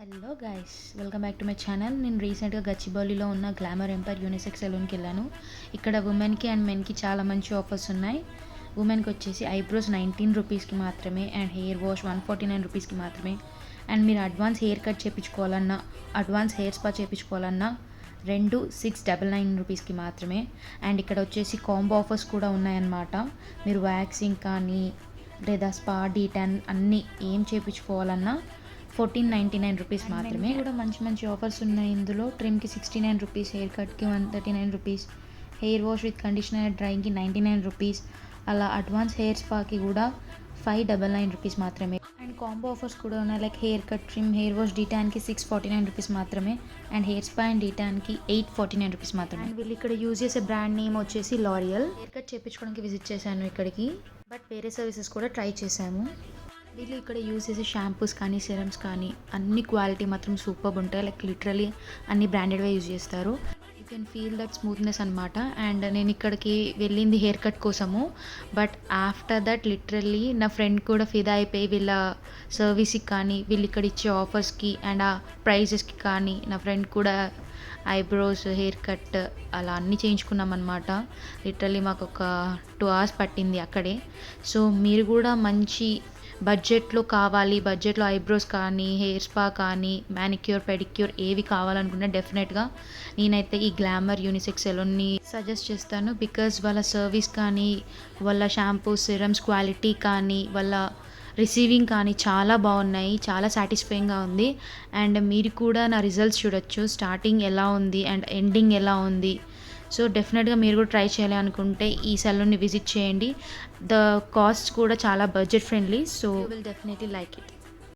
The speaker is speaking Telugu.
Hello guys, welcome back to my channel. నేను రీసెంట్గా గచ్చిబౌలిలో ఉన్న గ్లామర్ ఎంపైర్ యూనిసెక్స్ సెలూన్కి వెళ్ళాను. ఇక్కడ ఉమెన్కి అండ్ మెన్కి చాలా మంచి ఆఫర్స్ ఉన్నాయి. ఉమెన్కి వచ్చేసి ఐబ్రోస్ 19 రూపీస్కి మాత్రమే అండ్ హెయిర్ వాష్ 149 రూపీస్కి మాత్రమే. అండ్ మీరు అడ్వాన్స్ హెయిర్ కట్ చేయించుకోవాలన్నా, అడ్వాన్స్ హెయిర్ స్పా చేయించుకోవాలన్నా రెండు 699 రూపీస్కి మాత్రమే. అండ్ ఇక్కడ వచ్చేసి కాంబో ఆఫర్స్ కూడా ఉన్నాయన్నమాట. మీరు వ్యాక్సింగ్ కానీ లేదా స్పా డీటాన్ అన్నీ ఏం చేయించుకోవాలన్నా 1499 రూపీస్ మాత్రమే. కూడా మంచి మంచి ఆఫర్స్ ఉన్నాయి. ఇందులో ట్రిమ్కి 69 రూపీస్, హెయిర్ కట్కి 139 rupees, hair wash with conditioner డ్రైయింగ్కి 99 రూపీస్, అలా అడ్వాన్స్ హెయిర్ స్పాకి కూడా 599 రూపీస్ మాత్రమే. అండ్ కాంబో ఆఫర్స్ కూడా ఉన్నాయి. Like hair cut, trim, hair wash డీటాన్కి 649 రూపీస్ మాత్రమే అండ్ హెయిర్ స్పా అండ్ డీటాన్కి 849 రూపీస్ మాత్రమే. అండ్ వీళ్ళు ఇక్కడ యూజ్ చేసే బ్రాండ్ నేమ్ వచ్చేసి లారియల్. హెయిర్ కట్ చేయించుకోవడానికి విజిట్ చేశాను ఇక్కడికి, బట్ వేరే సర్వీసెస్ కూడా ట్రై చేశాము. వీళ్ళు ఇక్కడ యూజ్ చేసే షాంపూస్ కానీ సిరమ్స్ కానీ అన్ని క్వాలిటీ మాత్రం సూపర్ ఉంటాయి. లైక్ లిటరలీ అన్ని బ్రాండెడ్వే యూజ్ చేస్తారు. You can feel that smoothness అనమాట. అండ్ నేను ఇక్కడికి వెళ్ళింది హెయిర్ కట్ కోసము, బట్ ఆఫ్టర్ దట్ లిటరల్లీ నా ఫ్రెండ్ కూడా ఫిదా అయిపోయి వీళ్ళ సర్వీస్కి కానీ వీళ్ళు ఇక్కడ ఇచ్చే ఆఫర్స్కి అండ్ ఆ ప్రైజెస్కి కానీ నా ఫ్రెండ్ కూడా ఐబ్రోస్, హెయిర్ కట్ అలా అన్నీ చేయించుకున్నాం అనమాట. లిటరల్లీ మాకు ఒక 2 hours పట్టింది అక్కడే. సో మీరు కూడా మంచి బడ్జెట్లో కావాలి, బడ్జెట్లో ఐబ్రోస్ కానీ హెయిర్ స్పా కానీ మ్యానిక్యూర్ పెడిక్యూర్ ఏవి కావాలనుకున్నా డెఫినెట్గా నేనైతే ఈ గ్లామర్ యూనిసెక్స్ సెలూన్ని సజెస్ట్ చేస్తాను. బికాజ్ వాళ్ళ సర్వీస్ కానీ వాళ్ళ షాంపూ సిరమ్స్ క్వాలిటీ కానీ వాళ్ళ రిసీవింగ్ కానీ చాలా బాగున్నాయి, చాలా సాటిస్ఫైయింగ్గా ఉంది. అండ్ మీరు కూడా నా రిజల్ట్స్ చూడొచ్చు, స్టార్టింగ్ ఎలా ఉంది అండ్ ఎండింగ్ ఎలా ఉంది. సో డెఫినెట్గా మీరు కూడా ట్రై చేయాలి అనుకుంటే ఈ సెలూన్ని విజిట్ చేయండి. ద కాస్ట్ కూడా చాలా budget friendly, so you will definitely like it.